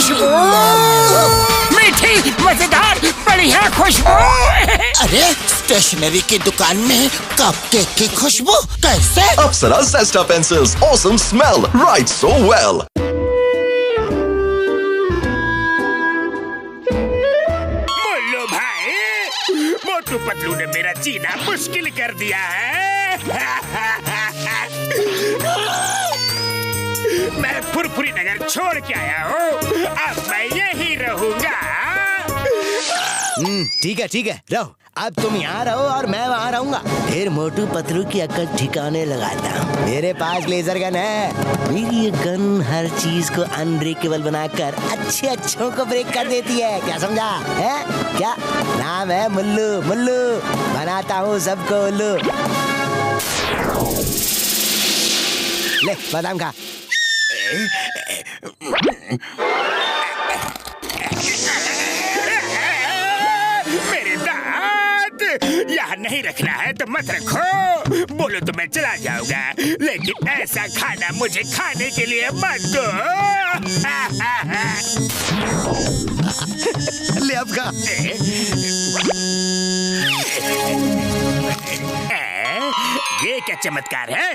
खुशबू, मीठी मजेदार बढ़िया खुशबू। अरे स्टेशनरी की दुकान में कपकेक की खुशबू कैसे? Apsara Zesta pencils, awesome smell, writes so well. बोलो भाई, मोटू पतलू ने मेरा जीना मुश्किल कर दिया है। मैं फुरफुरी नगर छोड़ के आया हूँ, अब मैं यहीं रहूंगा। ठीक है रहो। अब तुम यहाँ रहो और मैं वहाँ रहूंगा। फिर मोटू पतलू की अक्ल ठिकाने लगाता हूँ। मेरे पास लेजर गन है। मेरी ये गन हर चीज को अनब्रेकेबल बनाकर अच्छों को ब्रेक कर देती है। क्या समझा है? क्या नाम है? मुल्लू। मुल्लू बनाता हूँ सबको उल्लू। ले बादाम खा। मेरे दांत यहाँ नहीं रखना है तो मत रखो। बोलो तो मैं चला जाऊंगा, लेकिन ऐसा खाना मुझे खाने के लिए मत दो। ले अब खा। ये क्या चमत्कार है?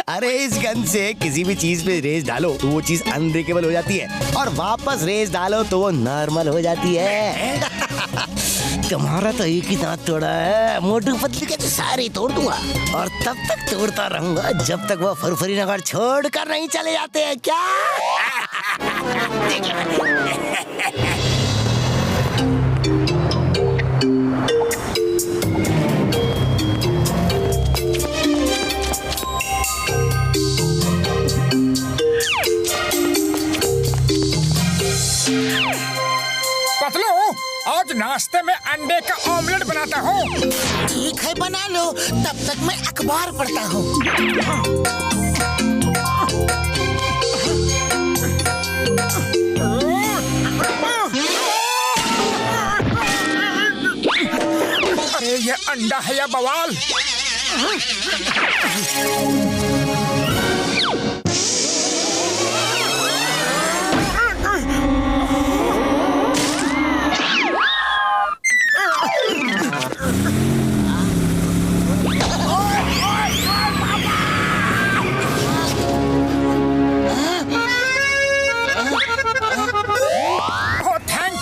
अरे इस गन से किसी भी चीज पे रेस डालो तो वो चीज अनब्रेकेबल हो जाती है, और वापस रेस डालो तो वो नॉर्मल हो जाती है। तुम्हारा तो एक ही दांत तोड़ा है, मोटू पतलू के तो सारे तोड़ दूंगा, और तब तक तोड़ता रहूंगा जब तक वो फुरफुरी नगर छोड़ कर नहीं चले जाते हैं। क्या? पतलू, आज नाश्ते में अंडे का ऑमलेट बनाता हूँ। ठीक है बना लो, तब तक मैं अखबार पढ़ता हूँ। अरे ये अंडा है या बवाल?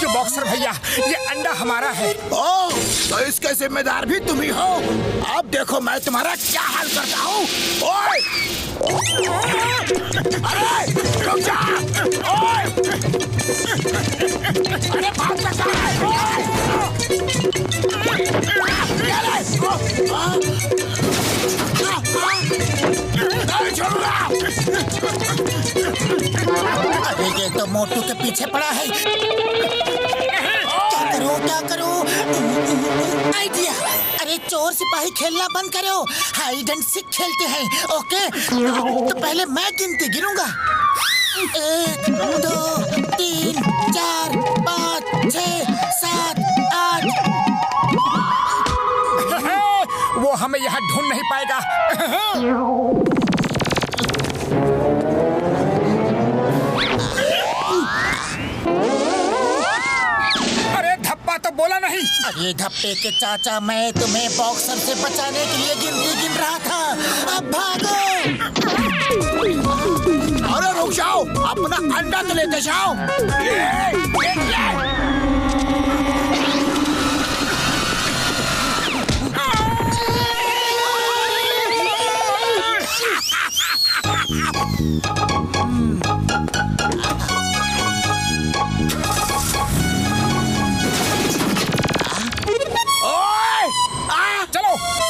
बॉक्सर भैया, ये अंडा हमारा है। ओह, तो इसके जिम्मेदार भी तुम ही हो। अब देखो मैं तुम्हारा क्या हाल करता हूँ। ओए! अरे रुक जा! ओए! अरे भाग जा! नहीं छोड़ूंगा। अरे ये तो मोटू के पीछे पड़ा है। क्या करो? आइडिया! अरे चोर सिपाही खेलना बंद करो, हाइड एंड सीक खेलते हैं। ओके, तो पहले मैं गिनती गिनूंगा। 1 2 3 4 5 6 7 8। वो हमें यहाँ ढूंढ नहीं पाएगा। तो बोला नहीं। अरे धप्पे के चाचा, मैं तुम्हें बॉक्सर से बचाने के लिए गिनती गिन रहा था। अब भागो! अरे रुक जाओ, अपना अंडा तो लेते जाओ।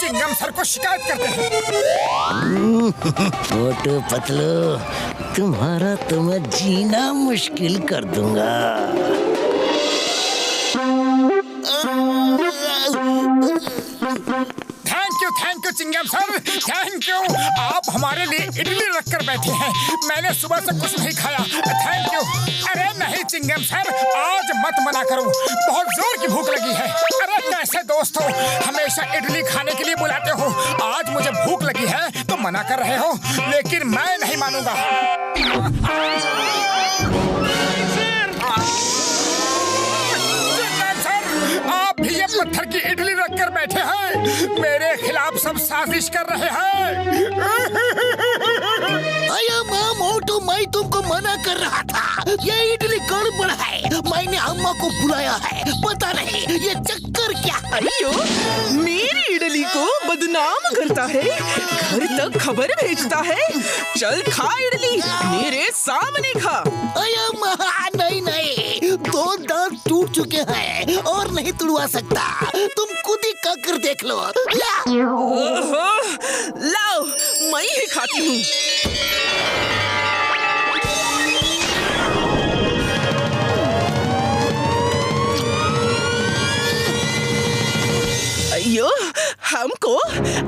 चिंगम सर को शिकायत करते हैं। मोटू पतलू, तुम्हारा तो मैं जीना मुश्किल कर दूंगा। थैंक यू चिंगम सर, थैंक यू। आप हमारे लिए इडली रखकर बैठे हैं, मैंने सुबह से कुछ नहीं खाया। Thank you. अरे नहीं चिंगम सर, आज मत मना करो, बहुत जोर की भूख लगी है। अरे कैसे दोस्त हो, हमेशा इडली खाने के लिए बुलाते हो, आज मुझे भूख लगी है तो मना कर रहे हो, लेकिन मैं नहीं मानूंगा। पत्थर की इडली रखकर बैठे हैं। मेरे खिलाफ सब साजिश कर रहे हैं। अरे माँ मोटू, मैं तुमको मना कर रहा था, ये इडली गड़बड़ है। मैंने अम्मा को बुलाया है, पता नहीं ये चक्कर क्या है। अयो, मेरी इडली को बदनाम करता है, घर तक खबर भेजता है। चल खा इडली, मेरे सामने खा। अरे माँ नहीं नहीं, 2 दांत टूट चुके हैं और नहीं तुड़वा सकता। तुम खुद ही कर देख लो। ओहो, लाओ मैं ही खाती हूँ। अयो, हमको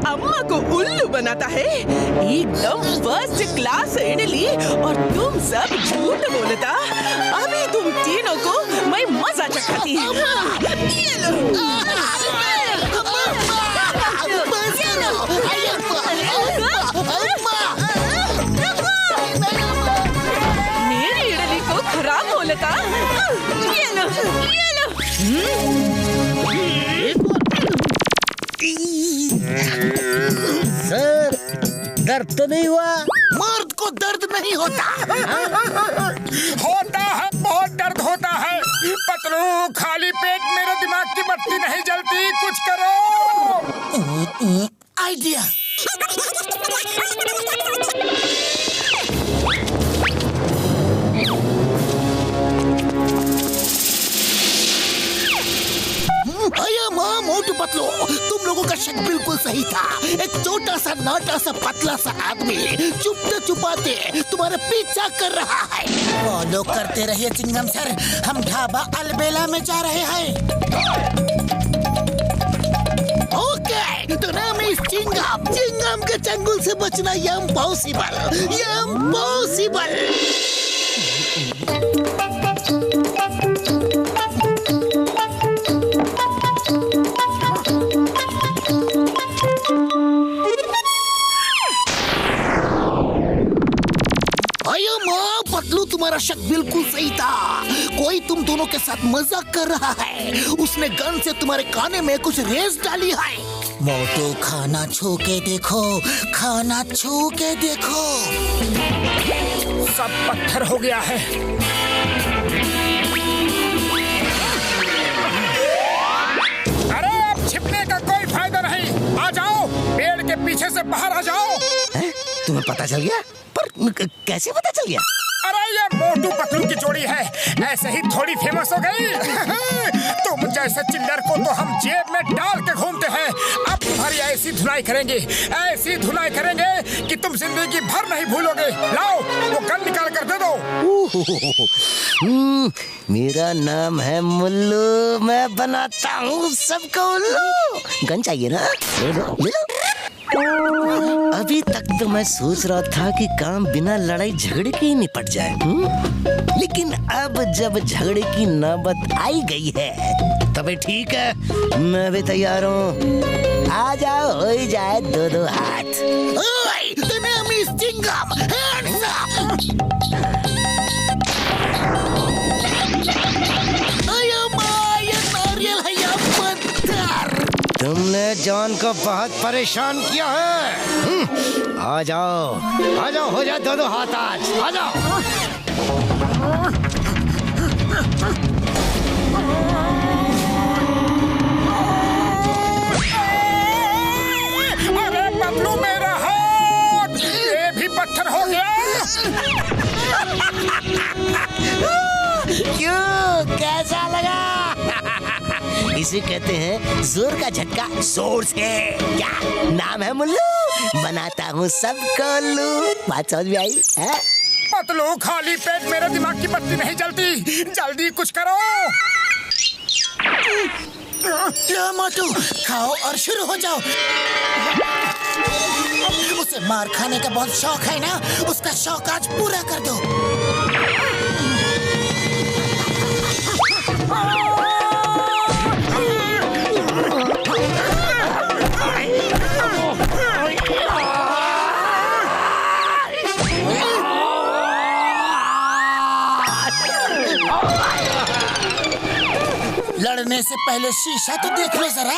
अम्मा को उल्लू बनाता है। एकदम फर्स्ट क्लास इडली और तुम सब झूठ बोलता। अभी तुम तीनों को मैं मजा चखाती हूँ। ये लो। मेरी इडली को खराब बोलता। ये लो, ये लो। सर, दर्द तो नहीं हुआ? मर्द को दर्द नहीं होता। होता है, बहुत दर्द होता है। पतलू, खाली पेट मेरे दिमाग की बत्ती नहीं जलती, कुछ करो। आइडिया। अरे माँ मोटू पतलू, तुम लोगों का शक बिल्कुल सही था। एक छोटा सा नाटा सा पतला सा आदमी चुपते चुपाते तुम्हारा पीछा कर रहा है। फॉलो करते रहिए चिंगम सर, हम ढाबा अलबेला में जा रहे हैं। ओके, तो नाम है चिंगम। चिंगम के चंगुल से बचना इम्पॉसिबल, इम्पॉसिबल। तुम्हारा शक बिल्कुल सही था। कोई तुम दोनों के साथ मजाक कर रहा है। उसने गन से तुम्हारे खाने में कुछ रेस डाली है। मोटू, खाना छू के देखो, खाना छू के देखो। सब पत्थर हो गया है। अरे अब छिपने का कोई फायदा नहीं। आ जाओ, पेड़ के पीछे से बाहर आ जाओ। तुम्हें पता चल गया? पर कैसे पता चल गया? अरे ये मोटू पतलू की जोड़ी है, ऐसे ही थोड़ी फेमस हो गई। तुम जैसे चिल्लर को तो हम जेब में डाल के घूमते हैं। अब तुम्हारी ऐसी धुलाई करेंगे, ऐसी धुलाई करेंगे कि तुम जिंदगी भर नहीं भूलोगे। लाओ वो गन निकाल कर दे दो। मेरा नाम है मुल्लू, मैं बनाता हूँ सबको उल्लू। गन चाहिए ना? ले लो, ले लो। अभी तक तो मैं सोच रहा था कि काम बिना लड़ाई झगड़े के ही निपट जाए, लेकिन अब जब झगड़े की नौबत आई गई है तभी ठीक है, मैं भी तैयार हूँ। आ जाओ, हो ही जाए 2-2 हाथ। तुमने जॉन को बहुत परेशान किया है। आ जाओ, आ जाओ, हो जाए 2-2 हाथ आज। आ जाओ। अरे पतलू, मेरा हाथ, ये भी पत्थर हो गया। क्यों, कैसा लगा? इसे कहते हैं जोर का झटका जोर से। क्या नाम है मुल्लू, बनाता हूँ सबको उल्लू। बात समझ में आई है? पतलू, खाली पेट मेरे दिमाग की बत्ती नहीं जलती, जल्दी कुछ करो। मोटू, खाओ और शुरू हो जाओ। उसे मार खाने का बहुत शौक है ना, उसका शौक आज पूरा कर दो। लड़ पढ़ने से पहले शीशा तो देख लो जरा।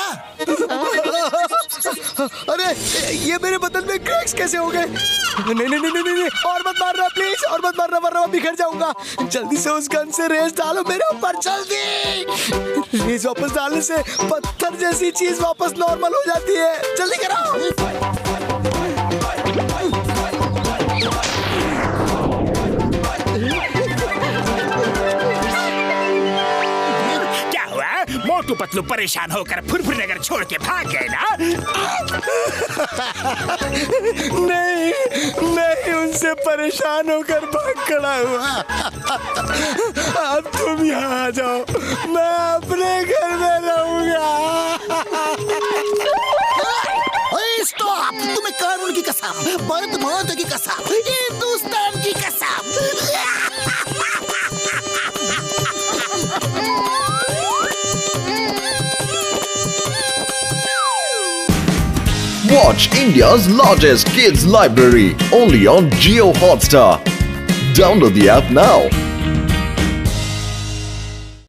अरे ये मेरे बदन में क्रैक्स कैसे हो गए? नहीं नहीं नहीं नहीं नहीं, और मत मारना प्लीज, और मत मारना वरना मैं बिखर जाऊंगा। जल्दी से उस गन से रेस डालो मेरे ऊपर, जल्दी। रेस वापस डालने से पत्थर जैसी चीज वापस नॉर्मल हो जाती है, जल्दी करो। क्या हुआ? मोटू पतलू परेशान होकर फुरफुर नगर छोड़ के भाग गए ना? नहीं नहीं, उनसे परेशान होकर भाग खड़ा हुआ। अब तुम यहाँ आ जाओ, मैं अपने घर में रहूंगा। स्टॉप! तुम्हें कानून की कसम, भारत माता की कसम, हिंदुस्तान की कसम। Watch India's largest kids library only on Jio Hotstar. Download the app now.